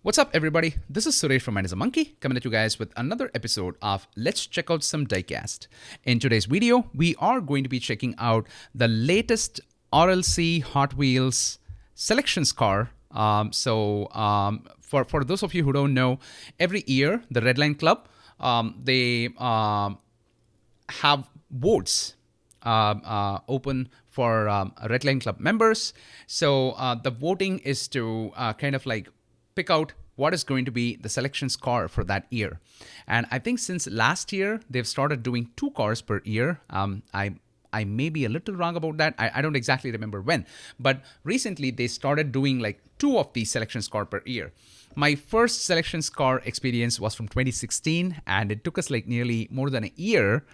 What's up, everybody? This is Suresh from Mind is a Monkey coming at you guys with another episode of Let's Check Out Some Diecast. In today's video, we are going to be checking out the latest RLC Hot Wheels Selections car. For those of you who don't know, every year the Redline Club they have votes open for Redline Club members. So the voting is to kind of like pick out what is going to be the selections car for that year. And I think since last year, they've started doing 2 cars per year. I may be a little wrong about that. I don't exactly remember when. But recently, they started doing like 2 of these selections car per year. My first selections car experience was from 2016, and it took us like nearly more than a year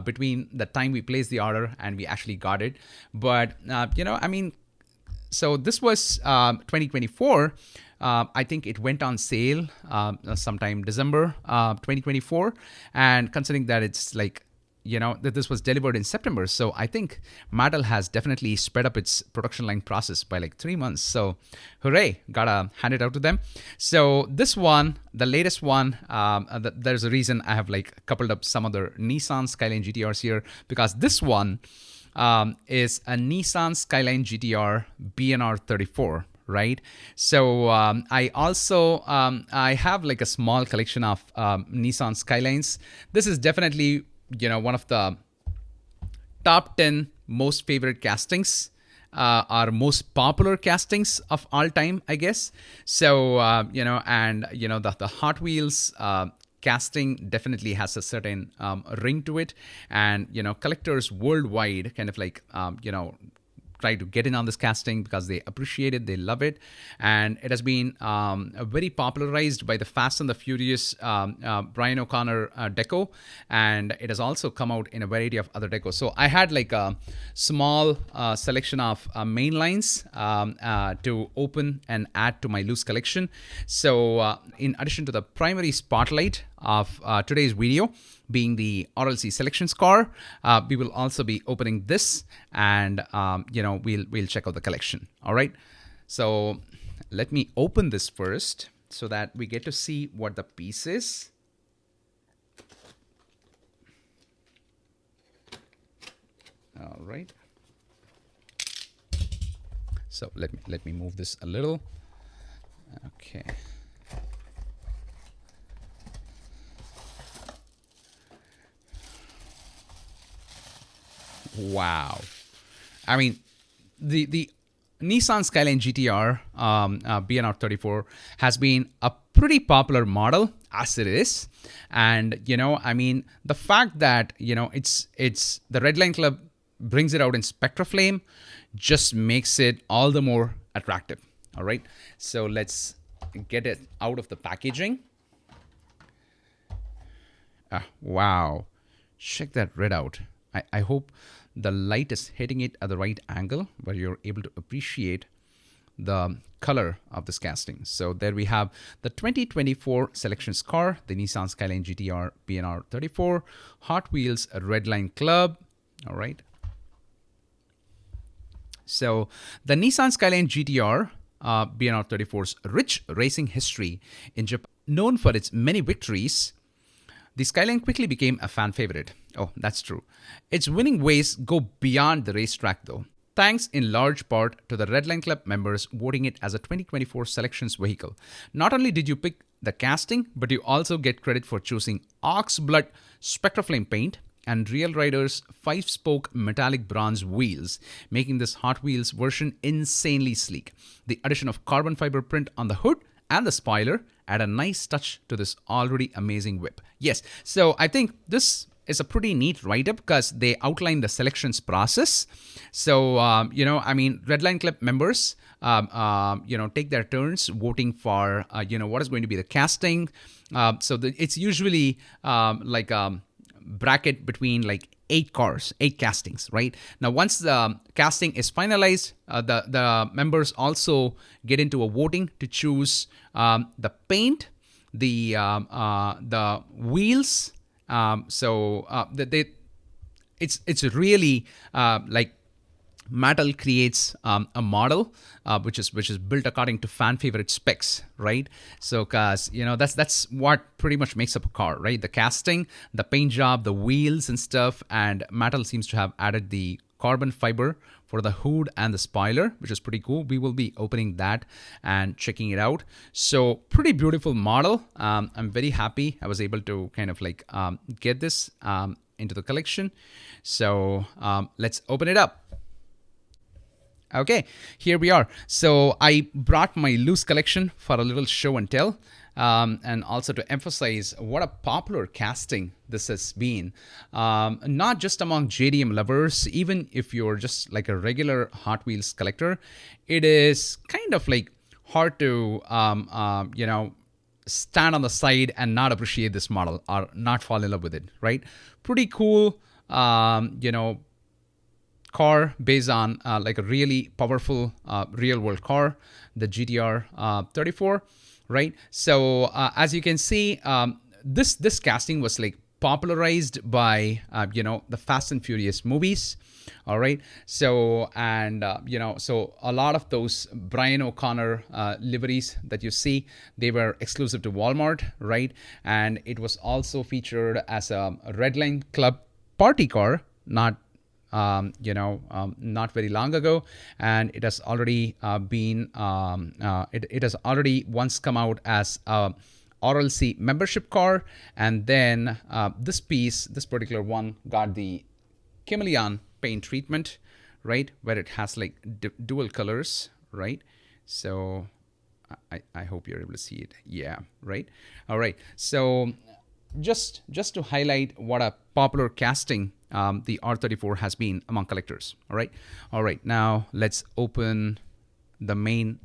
between the time we placed the order and we actually got it. But, so this was 2024. I think it went on sale sometime December 2024. And considering that it's like, that this was delivered in September. So I think Mattel has definitely sped up its production line process by like 3 months. So hooray, gotta hand it out to them. So this one, the latest one, there's a reason I have like coupled up some other Nissan Skyline GTRs here, because this one is a Nissan Skyline GTR BNR 34. Right. So I also I have like a small collection of Nissan Skylines. This is definitely, one of the top 10 most favorite castings, or most popular castings of all time, I guess. So, the Hot Wheels casting definitely has a certain ring to it. And, collectors worldwide kind of like, try to get in on this casting because they appreciate it, they love it, and it has been very popularized by the Fast and the Furious Brian O'Connor deco, and it has also come out in a variety of other decos. So I had like a small selection of mainlines to open and add to my loose collection. So in addition to the primary spotlight of today's video being the RLC selections car, we will also be opening this, and we'll check out the collection. All right, so let me open this first so that we get to see what the piece is. All right, so let me move this a little. Okay. Wow. I mean, the Nissan Skyline GTR BNR 34 has been a pretty popular model as it is. And, the fact that, it's the Redline Club brings it out in Spectraflame just makes it all the more attractive. All right. So let's get it out of the packaging. Wow. Check that red out. I hope the light is hitting it at the right angle where you're able to appreciate the color of this casting. So there we have the 2024 selections car, the Nissan Skyline GTR BNR 34, Hot Wheels Redline Club. All right. So the Nissan Skyline GTR BNR 34's rich racing history in Japan, known for its many victories, the Skyline quickly became a fan favorite. Oh, that's true. Its winning ways go beyond the racetrack though, thanks in large part to the Redline Club members voting it as a 2024 selections vehicle. Not only did you pick the casting, but you also get credit for choosing Oxblood Spectraflame paint and Real Rider's 5-spoke metallic bronze wheels, making this Hot Wheels version insanely sleek. The addition of carbon fiber print on the hood and the spoiler add a nice touch to this already amazing whip. Yes, so I think this is a pretty neat write-up because they outline the selections process. So, Redline Club members, take their turns voting for, what is going to be the casting. It's usually like a bracket between like 8 castings, right? Now, once the casting is finalized, the members also get into a voting to choose the paint, the wheels. It's really like Mattel creates a model which is built according to fan favorite specs, right? So, cause that's what pretty much makes up a car, right? The casting, the paint job, the wheels and stuff, and Mattel seems to have added the carbon fiber for the hood and the spoiler, which is pretty cool. We will be opening that and checking it out. So, pretty beautiful model. I'm very happy I was able to kind of like get this into the collection. So let's open it up. Okay, here we are. So I brought my loose collection for a little show and tell, and also to emphasize what a popular casting this has been. Not just among JDM lovers, even if you're just like a regular Hot Wheels collector, it is kind of like hard to, stand on the side and not appreciate this model or not fall in love with it, right? Pretty cool, car based on like a really powerful real world car, the GTR 34, right? So as you can see, this casting was like popularized by the Fast and Furious movies. All right. So so a lot of those Brian O'Connor liveries that you see, they were exclusive to Walmart, right? And it was also featured as a Redline Club party car, not very long ago, and it has already been it has already once come out as a RLC membership car, and then this particular one got the chameleon paint treatment, right, where it has like dual colors, right? So I hope you're able to see it. Yeah, right. All right. So just to highlight what a popular casting the R34 has been among collectors. All right. Now let's open the main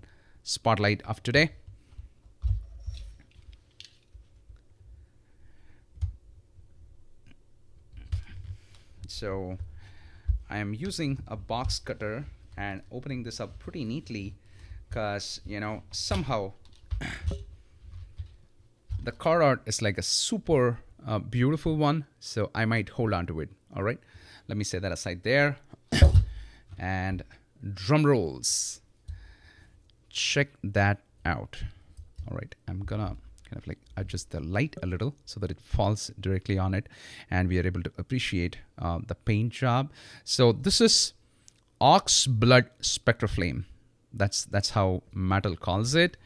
spotlight of today. So I am using a box cutter and opening this up pretty neatly because somehow the car art is like a super beautiful one, so I might hold on to it. All right, let me set that aside there. And drum rolls. Check that out. All right, I'm gonna kind of like adjust the light a little so that it falls directly on it and we are able to appreciate the paint job. So this is Oxblood Spectraflame. That's how Mattel calls it.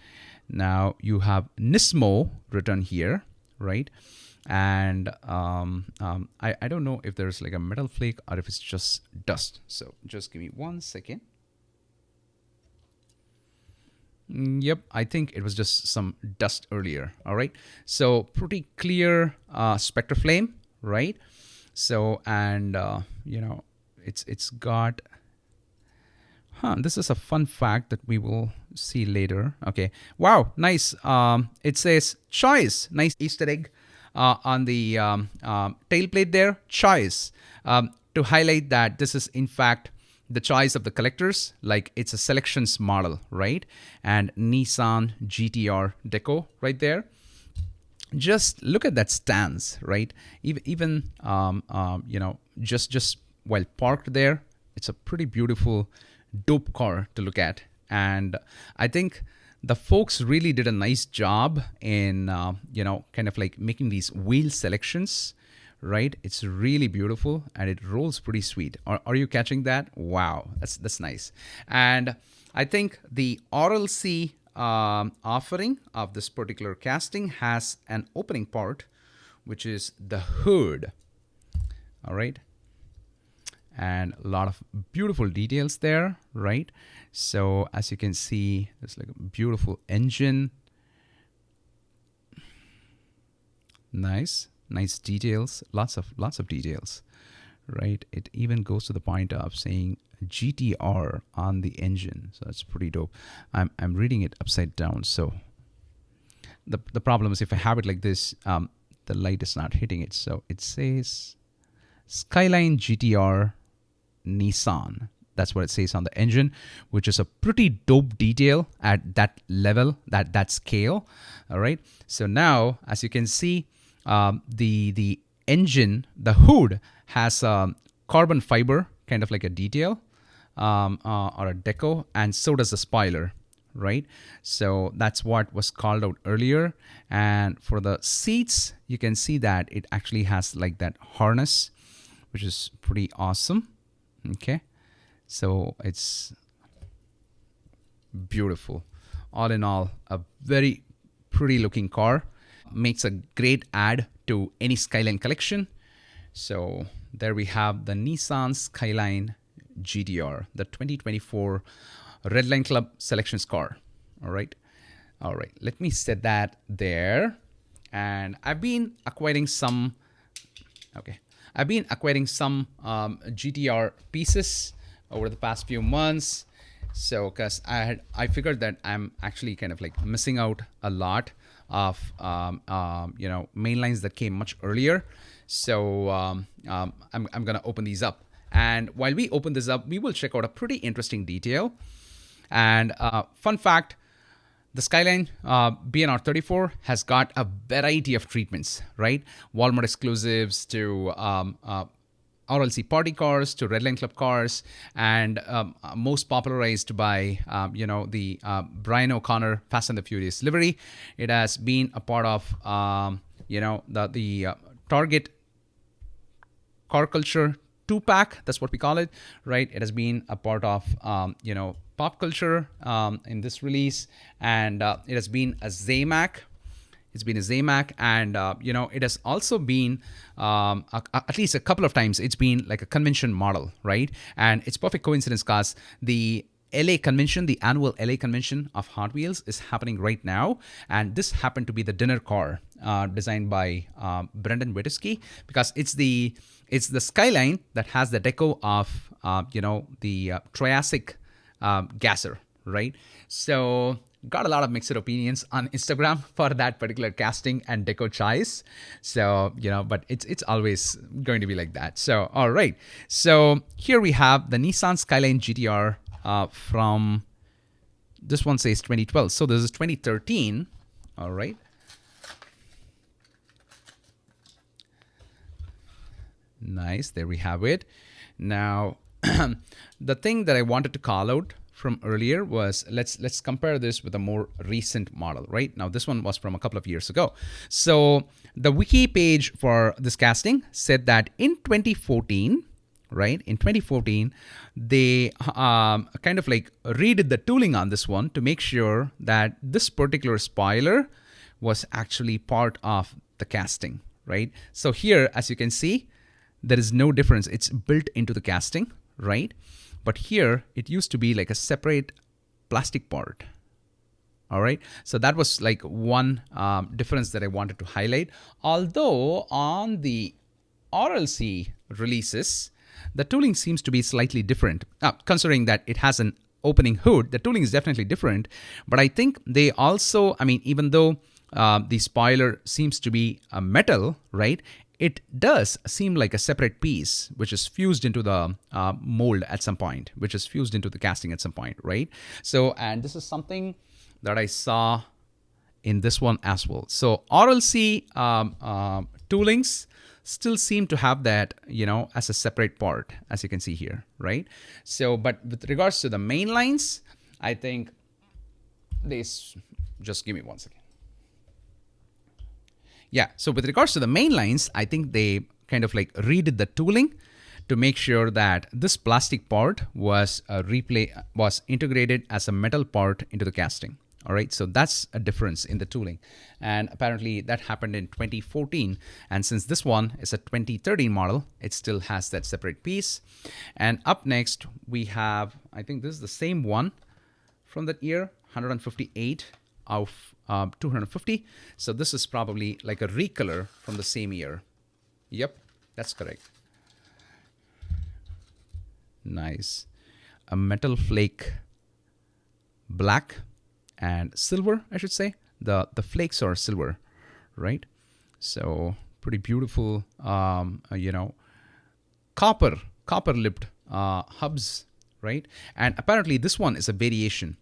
Now you have Nismo written here, right? And I don't know if there's like a metal flake or if it's just dust. So just give me 1 second. Yep, I think it was just some dust earlier. All right, so pretty clear Spectraflame, right? So and it's got. This is a fun fact that we will see later. Okay, wow, nice. It says choice. Nice Easter egg on the tailplate there. Choice to highlight that this is in fact the choice of the collectors, like it's a Selections model, right? And Nissan GTR deco right there. Just look at that stance, right? Even just while parked there, it's a pretty beautiful, dope car to look at. And I think the folks really did a nice job in kind of like making these wheel selections. Right, it's really beautiful and it rolls pretty sweet. Are you catching that? Wow, that's nice. And I think the RLC offering of this particular casting has an opening part, which is the hood. All right, and a lot of beautiful details there, right? So as you can see, there's like a beautiful engine. Nice details, lots of details, right? It even goes to the point of saying GTR on the engine, so that's pretty dope. I'm reading it upside down, so the problem is if I have it like this, the light is not hitting it. So it says Skyline GTR Nissan. That's what it says on the engine, which is a pretty dope detail at that level, that scale. All right, so now as you can see, the engine, the hood has carbon fiber, kind of like a detail, or a deco, and so does the spoiler, right? So that's what was called out earlier. And for the seats, you can see that it actually has like that harness, which is pretty awesome. Okay, so it's beautiful. All in all, a very pretty looking car. Makes a great add to any Skyline collection. So there we have the Nissan Skyline GTR, the 2024 Redline Club Selections car. All right. Let me set that there. And I've been acquiring some. Okay. I've been acquiring some GTR pieces over the past few months. So, because I figured that I'm actually kind of like missing out a lot of mainlines that came much earlier. So I'm gonna open these up, and while we open this up, we will check out a pretty interesting detail. And fun fact: the Skyline BNR 34 has got a variety of treatments, right? Walmart exclusives to RLC party cars to Redline Club cars, and most popularized by the Brian O'Connor Fast and the Furious livery. It has been a part of the Target car culture 2-pack. That's what we call it, right? It has been a part of pop culture in this release, and it has been a zamac. It's been a zamac, and it has also been at least a couple of times. It's been like a convention model, right? And it's perfect coincidence because the LA convention, the annual LA convention of Hot Wheels, is happening right now, and this happened to be the dinner car designed by Brendan Witesky, because it's the Skyline that has the deco of the Triassic gasser, right? So got a lot of mixed opinions on Instagram for that particular casting and deco choice. So, but it's always going to be like that. So, all right. So here we have the Nissan Skyline GTR from, this one says 2012. So this is 2013. All right. Nice. There we have it. Now, the thing that I wanted to call out from earlier was let's compare this with a more recent model, right? Now, this one was from a couple of years ago. So the wiki page for this casting said that in 2014, right? In 2014, they kind of like redid the tooling on this one to make sure that this particular spoiler was actually part of the casting, right? So here, as you can see, there is no difference. It's built into the casting, right? But here, it used to be like a separate plastic part. All right. So that was like one difference that I wanted to highlight. Although on the RLC releases, the tooling seems to be slightly different. Considering that it has an opening hood, the tooling is definitely different. But I think they also, even though the spoiler seems to be a metal, right? It does seem like a separate piece, which is fused into the mold at some point, which is fused into the casting at some point, right? So, and this is something that I saw in this one as well. So RLC toolings still seem to have that, as a separate part, as you can see here, right? So, but with regards to the main lines, I think this, just give me one second. Yeah, so with regards to the main lines, I think they kind of like redid the tooling to make sure that this plastic part was integrated as a metal part into the casting. All right, so that's a difference in the tooling. And apparently that happened in 2014. And since this one is a 2013 model, it still has that separate piece. And up next, we have, I think this is the same one from that year, 158 of 250. So this is probably like a recolor from the same year. Yep, that's correct. Nice. A metal flake black and silver, I should say. The flakes are silver, right? So pretty beautiful, copper lipped hubs, right? And apparently this one is a variation.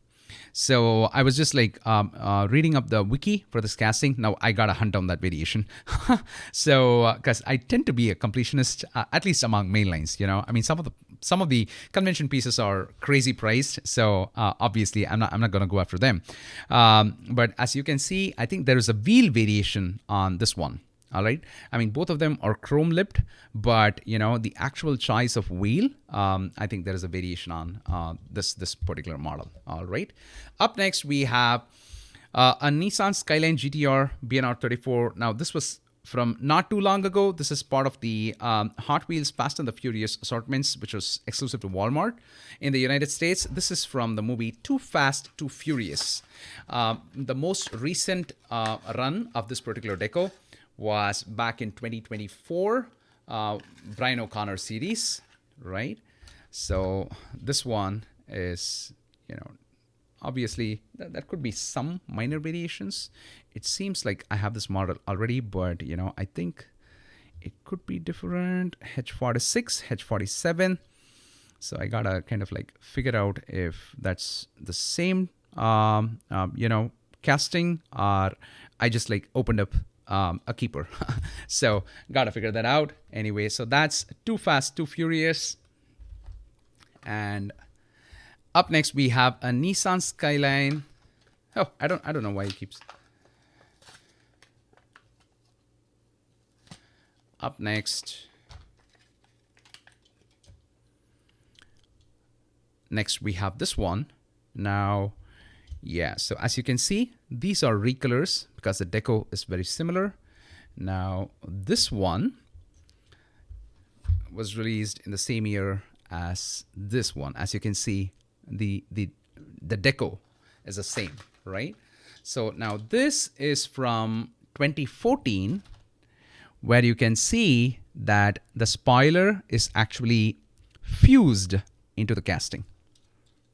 So I was just like reading up the wiki for this casting. Now I gotta hunt down that variation. So because I tend to be a completionist, at least among mainlines. I mean, some of the convention pieces are crazy priced. So obviously I'm not gonna go after them. But as you can see, I think there is a wheel variation on this one. All right. I mean, both of them are chrome lipped, but the actual choice of wheel, I think there is a variation on this particular model. All right. Up next, we have a Nissan Skyline GTR BNR34. Now, this was from not too long ago. This is part of the Hot Wheels Fast and the Furious assortments, which was exclusive to Walmart in the United States. This is from the movie Too Fast, Too Furious. The most recent run of this particular deco was back in 2024, Brian O'Connor series, right? So this one is, obviously that could be some minor variations. It seems like I have this model already, but I think it could be different. H46, H47. So I gotta kind of like figure out if that's the same, casting, or I just like opened up a keeper. So gotta figure that out. Anyway, so that's Too Fast, Too Furious. And up next we have a Nissan Skyline. Oh, I don't know why it keeps. Up next. Next we have this one. Now, yeah, so as you can see, these are recolors because the deco is very similar. Now, this one was released in the same year as this one. As you can see, the deco is the same, right? So now this is from 2014, where you can see that the spoiler is actually fused into the casting,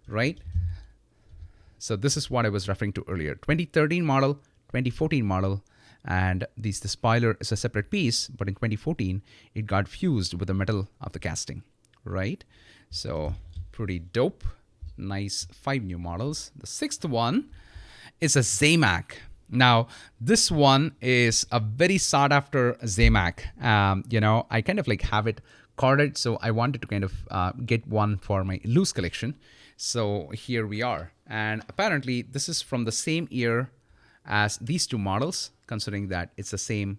right? So this is what I was referring to earlier. 2013 model, 2014 model, and the spoiler is a separate piece, but in 2014, it got fused with the metal of the casting, right? So pretty dope. Nice 5 new models. The 6th one is a zamac. Now, this one is a very sought after zamac. I kind of like have it carded, so I wanted to kind of get one for my loose collection. So here we are. And apparently this is from the same year as these two models, considering that it's the same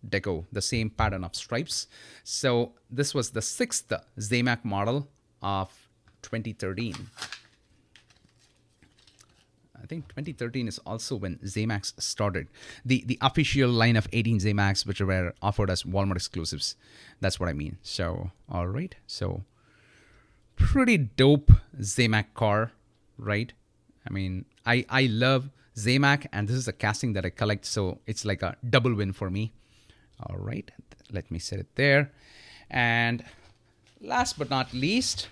deco, the same pattern of stripes. So this was the 6th zamac model of 2013. I think 2013 is also when zamacs started. The official line of 18 zamacs, which were offered as Walmart exclusives. That's what I mean. So, all right. So pretty dope zamac car, right? I mean, I love zamac, and this is a casting that I collect, so it's like a double win for me. All right, let me set it there. And last but not least,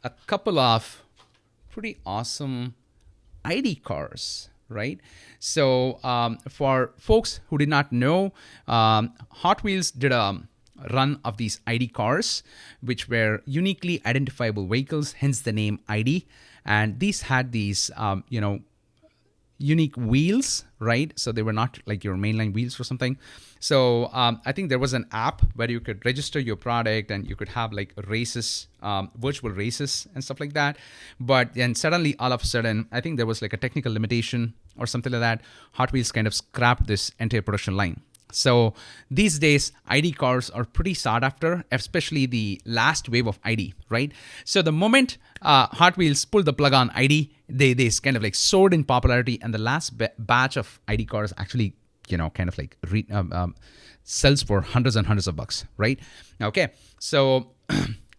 a couple of pretty awesome ID cars, right? So for folks who did not know, Hot Wheels did a run of these ID cars, which were uniquely identifiable vehicles, hence the name ID. And these had these, unique wheels, right? So they were not like your mainline wheels or something. So I think there was an app where you could register your product and you could have like races, virtual races and stuff like that. But then suddenly, all of a sudden, I think there was like a technical limitation or something like that. Hot Wheels kind of scrapped this entire production line. So these days, ID cars are pretty sought after, especially the last wave of ID, right? So the moment Hot Wheels pulled the plug on ID, they kind of like soared in popularity, and the last batch of ID cars actually, kind of like sells for hundreds and hundreds of bucks, right? Okay, so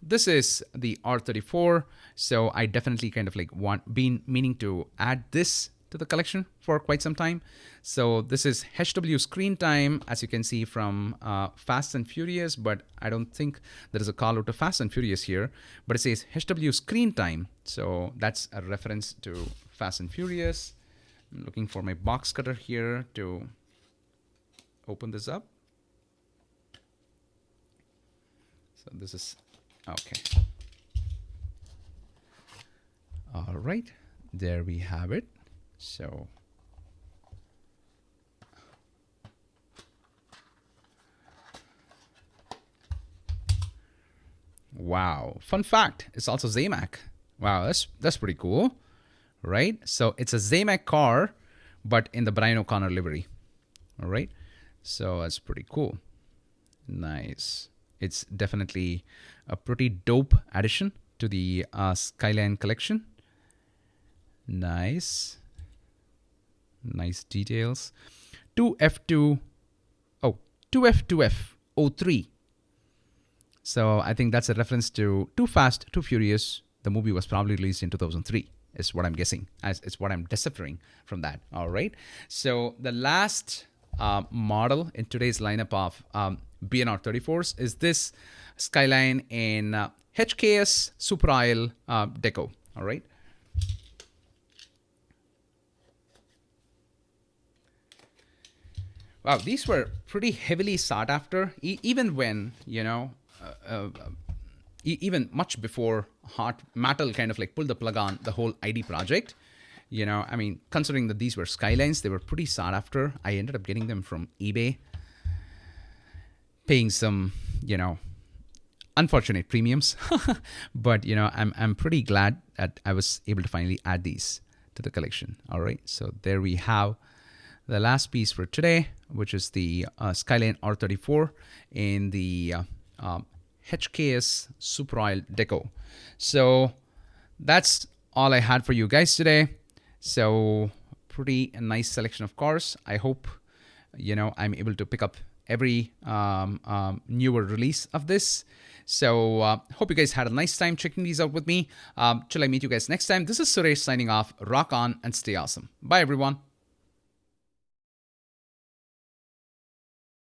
this is the R34. So I definitely kind of like been meaning to add this to the collection for quite some time. So this is HW screen time, as you can see from Fast and Furious, but I don't think there is a call out to Fast and Furious here, but it says HW screen time. So that's a reference to Fast and Furious. I'm looking for my box cutter here to open this up. So this is, okay. All right. there we have it. So wow, fun fact, it's also Zamac. Wow, that's pretty cool, right? So it's a Zamac car, but in the Brian O'Connor livery. All right, so that's pretty cool. Nice. It's definitely a pretty dope addition to the Skyline collection. Nice. Nice details. 2F2, oh, 2F2F03. So I think that's a reference to Too Fast, Too Furious. The movie was probably released in 2003, is what I'm guessing. It's what I'm deciphering from that. All right. So the last model in today's lineup of BNR 34s is this Skyline in HKS Super Isle Deco. All right. Wow, these were pretty heavily sought after, even when, even much before Mattel kind of like pulled the plug on the whole ID project. I mean, considering that these were Skylines, they were pretty sought after. I ended up getting them from eBay, paying some, unfortunate premiums. But, I'm pretty glad that I was able to finally add these to the collection. All right, so there we have the last piece for today, which is the Skyline R34 in the HKS Super Isle Deco. So that's all I had for you guys today. So pretty nice selection of cars. I hope, I'm able to pick up every newer release of this. So hope you guys had a nice time checking these out with me. Till I meet you guys next time, this is Suresh signing off. Rock on and stay awesome. Bye, everyone.